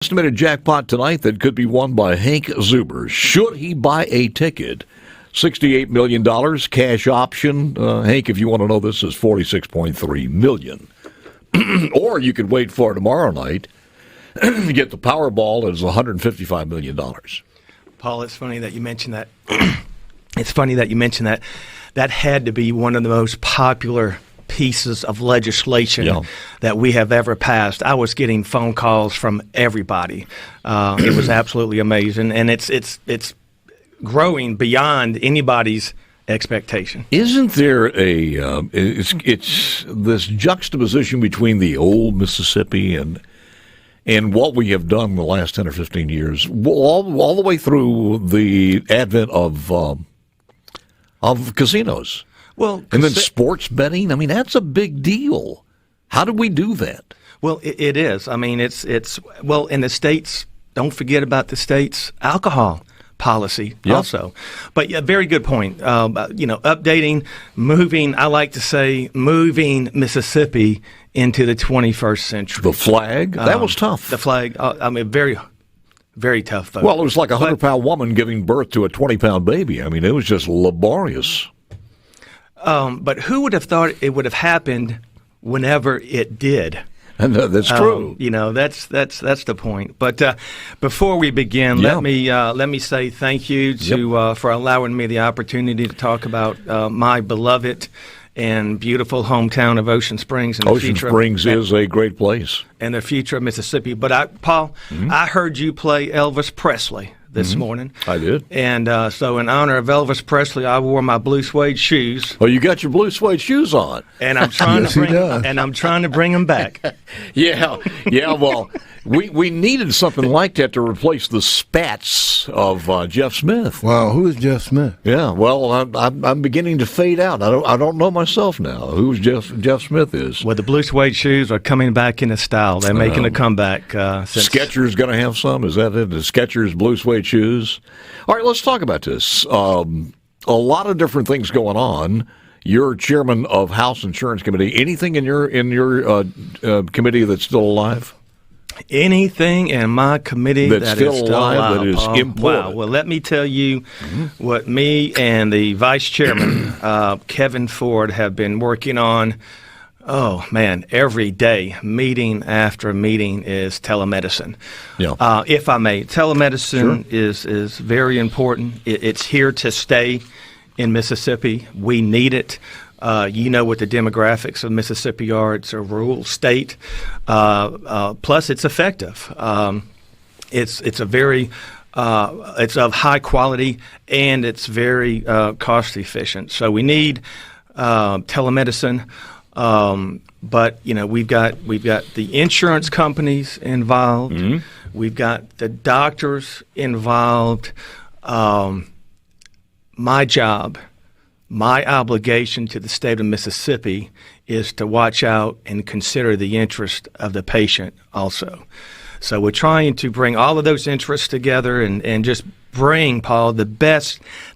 Estimated jackpot tonight that could be won by Hank Zuber. Should he buy a ticket? $68 million cash option. Hank, if you want to know, this is $46.3 million. Or you could wait for tomorrow night to get the Powerball as $155 million. Paul, it's funny that you mentioned that. It's funny that you mentioned that. That had to be one of the most popular pieces of legislation that we have ever passed. I was getting phone calls from everybody. It was absolutely amazing, and it's growing beyond anybody's expectation. Isn't there it's this juxtaposition between the old Mississippi and what we have done in the last 10 or 15 years, all the way through the advent of casinos? Well, and then sports betting. I mean, that's a big deal. How do we do that? Well, it is. I mean, it's well, in the states. Don't forget about the states' alcohol policy also. But yeah, very good point. Updating, moving. I like to say moving Mississippi into the 21st century. The flag that was tough. The flag. I mean, very. Very tough vote. Well, it was like a 100-pound woman giving birth to a 20-pound baby. I mean, it was just laborious. But who would have thought it would have happened whenever it did? And that's true. That's the point. But before we begin, let me say thank you for allowing me the opportunity to talk about my beloved and beautiful hometown of Ocean Springs. And Ocean Springs is a great place. And the future of Mississippi. But, Paul, I heard you play Elvis Presley this morning. I did. And so in honor of Elvis Presley, I wore my blue suede shoes. Oh, you got your blue suede shoes on. And I'm trying to bring them back. Yeah. Well, we needed something like that to replace the spats of Jeff Smith. Wow, who is Jeff Smith? Yeah, well, I'm beginning to fade out. I don't know myself now who Jeff Smith is. Well, the blue suede shoes are coming back into style. They're making a comeback. Skechers going to have some? Is that it? The Skechers blue suede shoes? All right, let's talk about this. A lot of different things going on. You're chairman of House Insurance Committee. Anything in your committee that's still alive? Anything in my committee that is still alive, that is important. Wow. Well, let me tell you what me and the vice chairman, Kevin Ford, have been working on. Oh, man, every day, meeting after meeting, is telemedicine. Yeah. If I may, telemedicine is very important. It's here to stay in Mississippi. We need it. You know what the demographics of Mississippi are. It's a rural state. Plus, it's effective. It's a very it's of high quality, and it's very cost efficient. So we need telemedicine. But we've got the insurance companies involved. Mm-hmm. We've got the doctors involved. My job, my obligation to the state of Mississippi is to watch out and consider the interest of the patient also. So we're trying to bring all of those interests together and just bring, Paul, the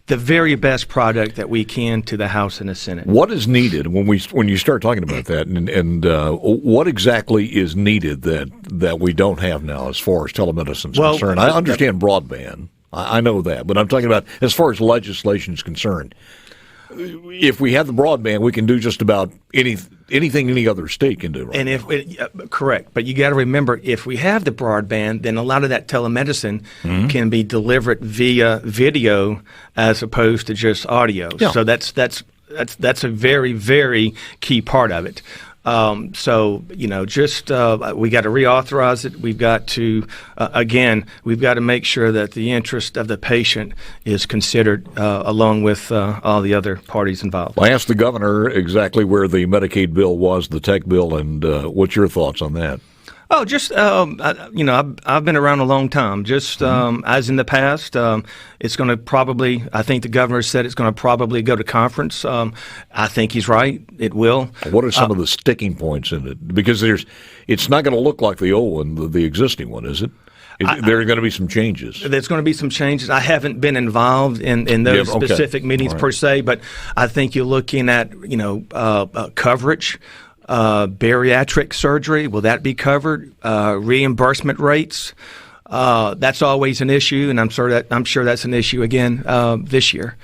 very best product that we can to the House and the Senate. What is needed when you start talking about that, and what exactly is needed that we don't have now as far as telemedicine is concerned? I understand broadband. I know that, but I'm talking about as far as legislation is concerned. If we have the broadband, we can do just about anything any other state can do. Right? And correct, but you got to remember, if we have the broadband, then a lot of that telemedicine can be delivered via video as opposed to just audio. Yeah. So that's a very, very key part of it. We got to reauthorize it. We've got to, we've got to make sure that the interest of the patient is considered along with all the other parties involved. I asked the governor exactly where the Medicaid bill was, the tech bill, and what's your thoughts on that? Oh, just, I've been around a long time. Just as in the past, it's going to probably, I think the governor said it's going to probably go to conference. I think he's right. It will. What are some of the sticking points in it? Because it's not going to look like the old one, the existing one, is it? There are going to be some changes. There's going to be some changes. I haven't been involved in those specific meetings per se, but I think you're looking at, coverage. Bariatric surgery, will that be covered? Reimbursement rates, that's always an issue, and I'm sure that's an issue again this year.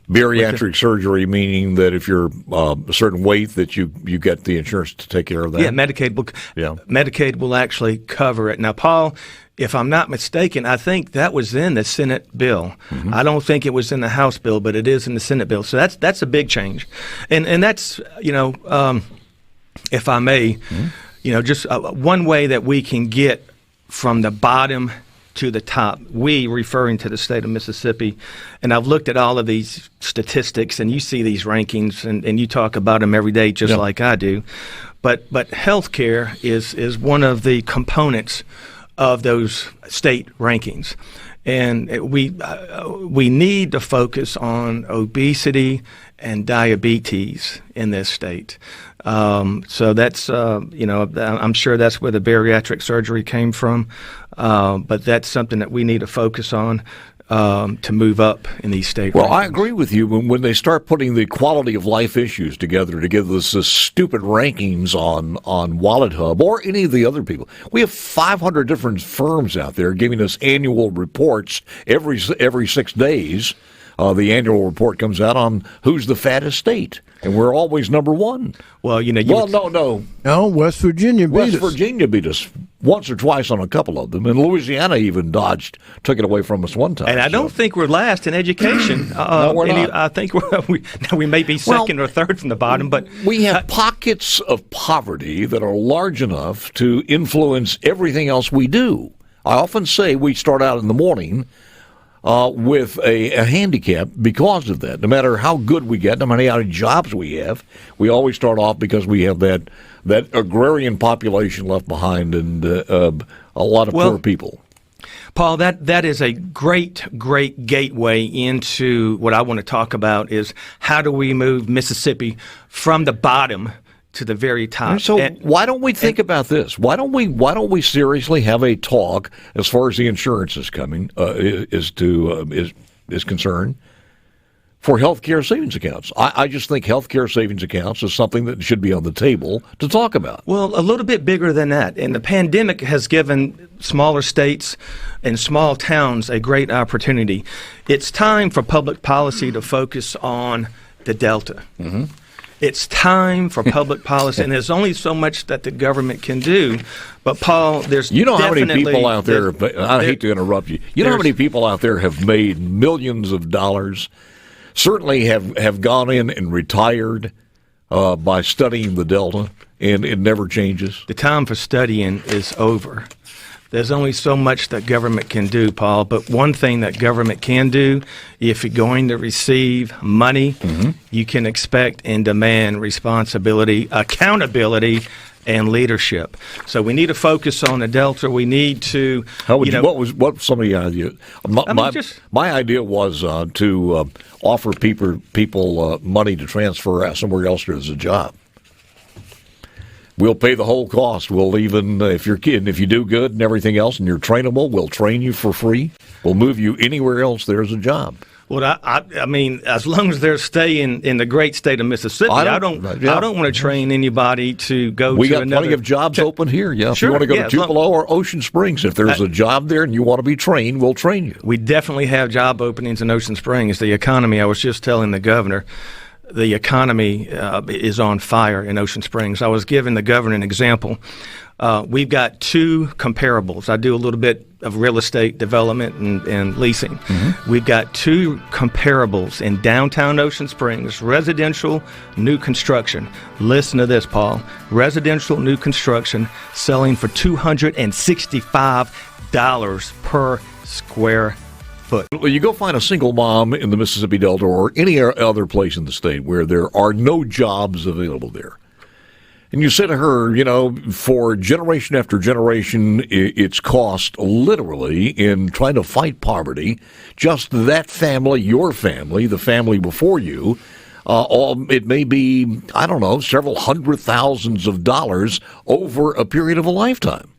Bariatric surgery, meaning that if you're a certain weight, that you get the insurance to take care of that? Yeah, Medicaid will actually cover it. Now, Paul, if I'm not mistaken, I think that was in the Senate bill. Mm-hmm. I don't think it was in the House bill, but it is in the Senate bill. So that's a big change. And that's, if I may, just one way that we can get from the bottom to the top, we referring to the state of Mississippi, and I've looked at all of these statistics, and you see these rankings, and you talk about them every day just like I do, but healthcare is one of the components of those state rankings, and we need to focus on obesity and diabetes in this state. So that's, I'm sure that's where the bariatric surgery came from, but that's something that we need to focus on to move up in these state rankings. I agree with you. When they start putting the quality of life issues together to give us this stupid rankings on Wallet Hub or any of the other people, we have 500 different firms out there giving us annual reports every 6 days. The annual report comes out on who's the fattest state, and we're always number one. Well, No, West Virginia beat us. West Virginia beat us once or twice on a couple of them, and Louisiana even took it away from us one time. And I don't think we're last in education. No, we're not. I think we may be second or third from the bottom, but we have pockets of poverty that are large enough to influence everything else we do. I often say we start out in the morning with a handicap because of that. No matter how good we get, no matter how many jobs we have, we always start off because we have that agrarian population left behind and a lot of poor people. Paul, that is a great gateway into what I want to talk about is how do we move Mississippi from the bottom to the very top. So why don't we think about this? Why don't we seriously have a talk as far as the insurance is concerned for healthcare savings accounts? I just think healthcare savings accounts is something that should be on the table to talk about. Well, a little bit bigger than that. And the pandemic has given smaller states and small towns a great opportunity. It's time for public policy to focus on the Delta. Mm-hmm. It's time for public policy, and there's only so much that the government can do. But, Paul, there's how many people out there, I hate to interrupt you, how many people out there have made millions of dollars, certainly have gone in and retired by studying the Delta, and it never changes? The time for studying is over. There's only so much that government can do, Paul, but one thing that government can do, if you're going to receive money, mm-hmm. you can expect and demand responsibility, accountability, and leadership. So we need to focus on the Delta. We need to. What some of the idea? My idea was to offer people money to transfer somewhere else there's a job. We'll pay the whole cost. We'll even, if you're kidding, if you do good and everything else and you're trainable, we'll train you for free. We'll move you anywhere else there's a job. Well, I mean, as long as they're staying in the great state of Mississippi, I don't want to train anybody to go to another. We got plenty of jobs open here. Yeah, sure, if you want to go to Tupelo or Ocean Springs, if there's a job there and you want to be trained, we'll train you. We definitely have job openings in Ocean Springs. The economy, I was just telling the governor, the economy is on fire in Ocean Springs. I was giving the governor an example. We've got two comparables. I do a little bit of real estate development and leasing. Mm-hmm. We've got two comparables in downtown Ocean Springs, residential new construction. Listen to this, Paul. Residential new construction selling for $265 per square foot. Well, you go find a single mom in the Mississippi Delta or any other place in the state where there are no jobs available there. And you say to her, for generation after generation, it's cost literally in trying to fight poverty, just that family, your family, the family before you, it may be, several hundred thousands of dollars over a period of a lifetime.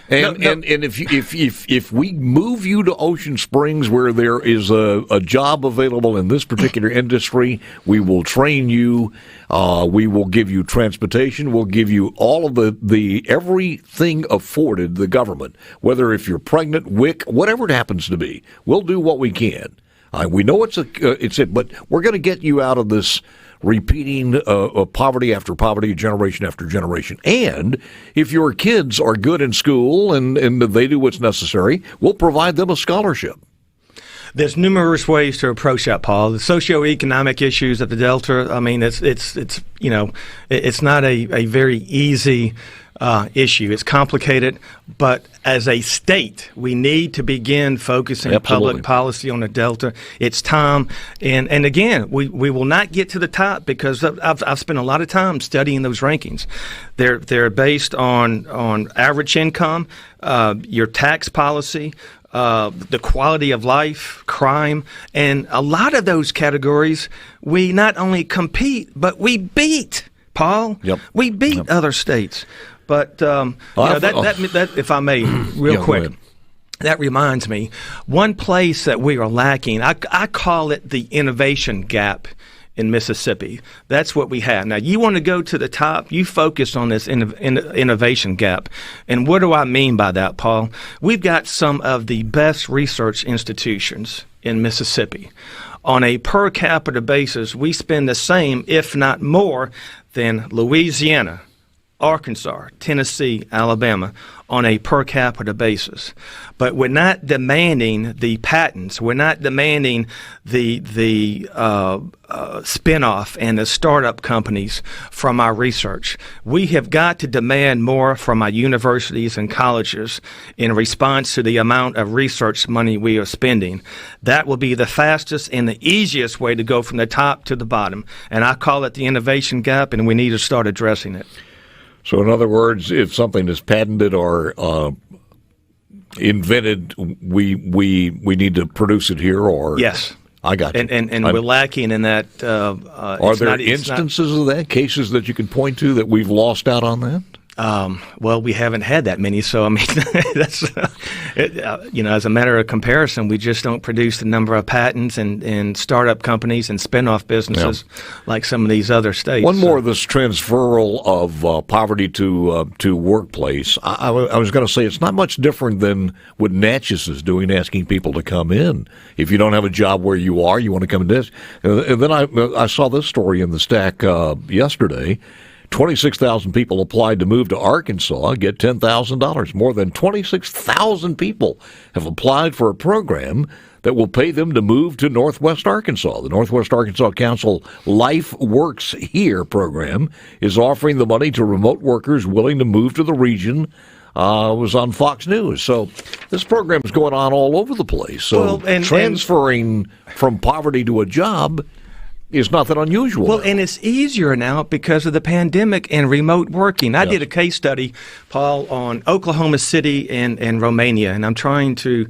And if we move you to Ocean Springs where there is a job available in this particular industry, we will train you. We will give you transportation. We'll give you all of the everything afforded the government. Whether if you're pregnant, WIC, whatever it happens to be, we'll do what we can. We know it's it, but we're going to get you out of this repeating poverty after poverty, generation after generation. And if your kids are good in school and they do what's necessary, we'll provide them a scholarship. There's numerous ways to approach that, Paul. The socioeconomic issues of the Delta, I mean, it's not a very easy issue. It's complicated, but as a state, we need to begin focusing public policy on the Delta. It's time, and again, we will not get to the top because I've spent a lot of time studying those rankings. They're based on average income, your tax policy, the quality of life, crime, and a lot of those categories we not only compete, but we beat, Paul. Yep. We beat other states. But that, if I may, real quick, that reminds me, one place that we are lacking, I call it the innovation gap in Mississippi. That's what we have. Now, you want to go to the top, you focus on this innovation gap. And what do I mean by that, Paul? We've got some of the best research institutions in Mississippi. On a per capita basis, we spend the same, if not more, than Louisiana, Arkansas, Tennessee, Alabama on a per capita basis. But we're not demanding the patents. We're not demanding the spinoff and the startup companies from our research. We have got to demand more from our universities and colleges in response to the amount of research money we are spending. That will be the fastest and the easiest way to go from the top to the bottom. And I call it the innovation gap, and we need to start addressing it. So, in other words, if something is patented or invented, we need to produce it here, or yes, I got you. And we're lacking in that. Are there instances of that, cases that you can point to that we've lost out on that? Well, we haven't had that many, so I mean, that's as a matter of comparison, we just don't produce the number of patents and startup companies and spin-off businesses like some of these other states. One more of this transferal of poverty to workplace. I was going to say it's not much different than what Natchez is doing, asking people to come in. If you don't have a job where you are, you want to come in this. And then I saw this story in the stack yesterday. 26,000 people applied to move to Arkansas, get $10,000. More than 26,000 people have applied for a program that will pay them to move to Northwest Arkansas. The Northwest Arkansas Council Life Works Here program is offering the money to remote workers willing to move to the region. It was on Fox News. So this program is going on all over the place. So transferring from poverty to a job is nothing unusual. Well, and it's easier now because of the pandemic and remote working. I did a case study, Paul, on Oklahoma City and Romania, and I'm trying to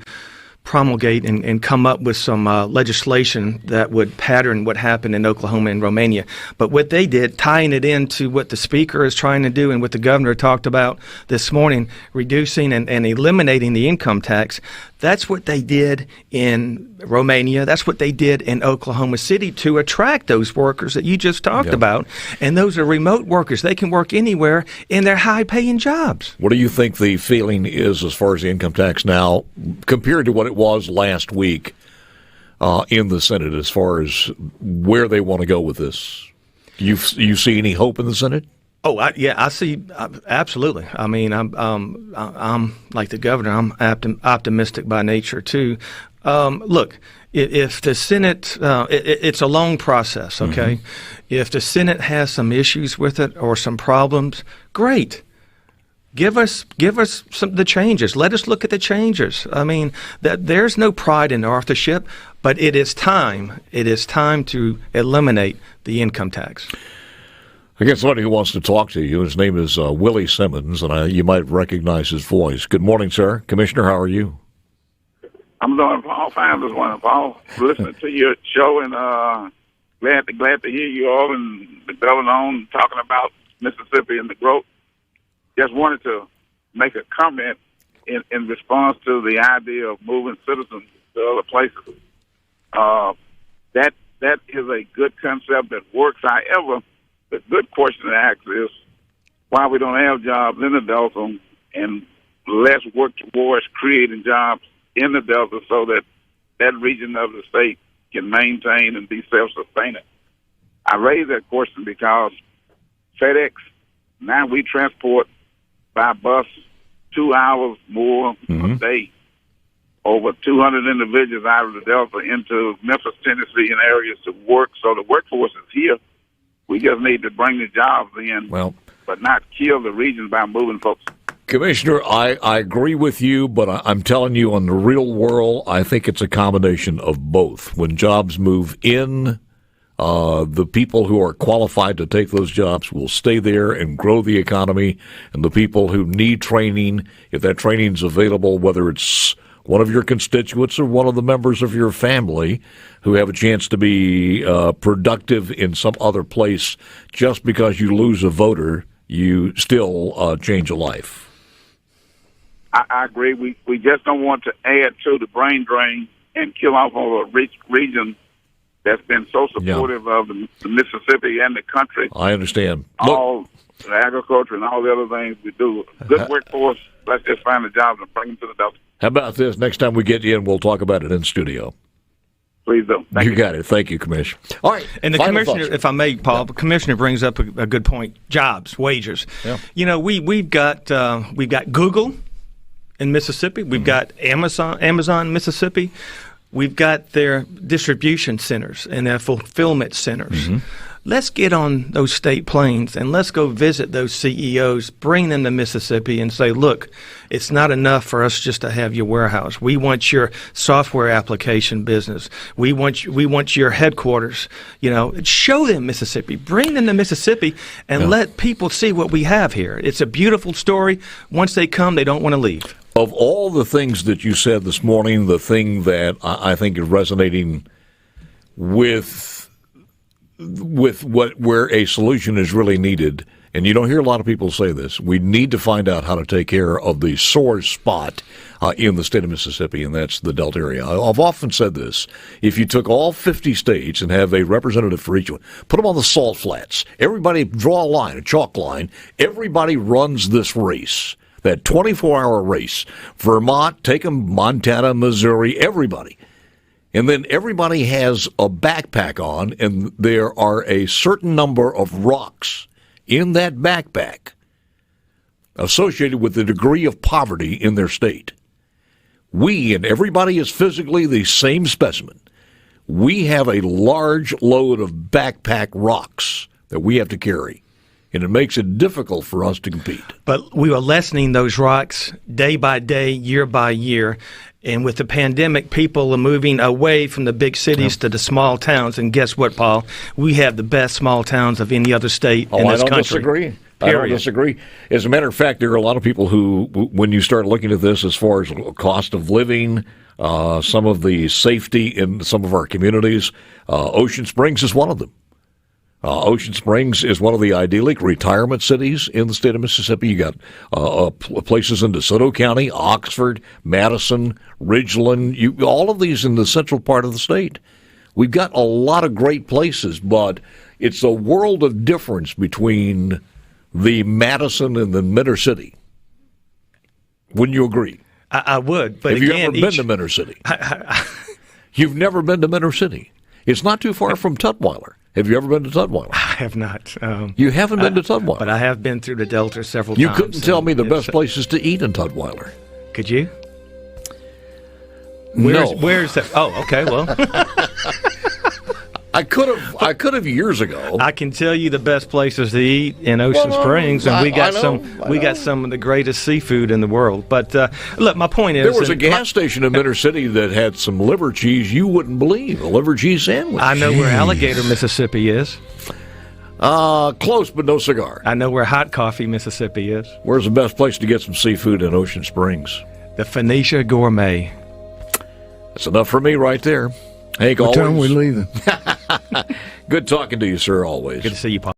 promulgate and come up with some legislation that would pattern what happened in Oklahoma and Romania. But what they did, tying it into what the speaker is trying to do and what the governor talked about this morning, reducing and eliminating the income tax, that's what they did in Romania. That's what they did in Oklahoma City to attract those workers that you just talked about. And those are remote workers. They can work anywhere in their high-paying jobs. What do you think the feeling is as far as the income tax now compared to what it was last week in the Senate as far as where they want to go with this? You see any hope in the Senate? Oh, I see. Absolutely. I mean, I'm like the governor. I'm optimistic by nature too. Look, if the Senate, it's a long process. Okay, if the Senate has some issues with it or some problems, great. Give us the changes. Let us look at the changes. I mean, there's no pride in authorship, but it is time. It is time to eliminate the income tax. I guess somebody who wants to talk to you. His name is Willie Simmons, and you might recognize his voice. Good morning, sir. Commissioner, how are you? I'm doing all fine this morning, Paul. Listening to your show, and glad to hear you all and the governor on talking about Mississippi and the growth. Just wanted to make a comment in response to the idea of moving citizens to other places. That is a good concept that works. However, the good question to ask is why we don't have jobs in the Delta and less work towards creating jobs in the Delta so that that region of the state can maintain and be self-sustaining. I raise that question because FedEx, now we transport by bus 2 hours more a day, over 200 individuals out of the Delta into Memphis, Tennessee, and areas to work. So the workforce is here. We just need to bring the jobs in, but not kill the region by moving folks. Commissioner, I agree with you, but I'm telling you, in the real world, I think it's a combination of both. When jobs move in, the people who are qualified to take those jobs will stay there and grow the economy, and the people who need training, if that training's available, whether it's one of your constituents or one of the members of your family who have a chance to be productive in some other place, just because you lose a voter, you still change a life. I agree. We just don't want to add to the brain drain and kill off a rich region that's been so supportive of the Mississippi and the country. I understand. All the agriculture and all the other things we do. Good workforce. Let's just find the jobs and bring them to the Delta. How about this? Next time we get you in, we'll talk about it in studio. Please do. Thank you. Got it. Thank you, Commissioner. All right. And the Commissioner, if I may, Paul, the Commissioner brings up a good point. Jobs, wages. Yeah. You know, we've got Google in Mississippi. We've got Amazon, Mississippi. We've got their distribution centers and their fulfillment centers. Let's get on those state planes and let's go visit those CEOs, bring them to Mississippi and say, look, it's not enough for us just to have your warehouse. We want your software application business. We want your headquarters. You know, show them Mississippi. Bring them to Mississippi and let people see what we have here. It's a beautiful story. Once they come, they don't want to leave. Of all the things that you said this morning, the thing that I think is resonating with where a solution is really needed, and you don't hear a lot of people say this, we need to find out how to take care of the sore spot in the state of Mississippi, and that's the Delta area. I've often said this. If you took all 50 states and have a representative for each one, put them on the salt flats, everybody draw a line, a chalk line, everybody runs this race, that 24-hour race. Vermont, take them, Montana, Missouri, everybody. And then everybody has a backpack on, and there are a certain number of rocks in that backpack associated with the degree of poverty in their state. We, and everybody is physically the same specimen, we have a large load of backpack rocks that we have to carry, and it makes it difficult for us to compete. But we are lessening those rocks day by day, year by year. And with the pandemic, people are moving away from the big cities to the small towns. And guess what, Paul? We have the best small towns of any other state in this country. Disagree. I don't disagree. As a matter of fact, there are a lot of people who, when you start looking at this as far as cost of living, some of the safety in some of our communities, Ocean Springs is one of them. Ocean Springs is one of the idyllic retirement cities in the state of Mississippi. You got places in DeSoto County, Oxford, Madison, Ridgeland, all of these in the central part of the state. We've got a lot of great places, but it's a world of difference between the Madison and the Minter City. Wouldn't you agree? I would. But have you ever been to Minter City? You've never been to Minter City. It's not too far from Tutwiler. Have you ever been to Tutwiler? I have not. You haven't been to Tutwiler? But I have been through the Delta several times. You couldn't tell me the best places to eat in Tutwiler. Could you? No. Where's that? Oh, okay, well. I could have years ago. I can tell you the best places to eat in Ocean Springs, and we got some of the greatest seafood in the world. But look, my point is, there was a gas station in Minter City that had some liver cheese you wouldn't believe, a liver cheese sandwich. I know where Alligator, Mississippi is. Close, but no cigar. I know where Hot Coffee, Mississippi is. Where's the best place to get some seafood in Ocean Springs? The Phoenicia Gourmet. That's enough for me right there. Hank, what time are we leaving? Good talking to you, sir, always. Good to see you, Paul.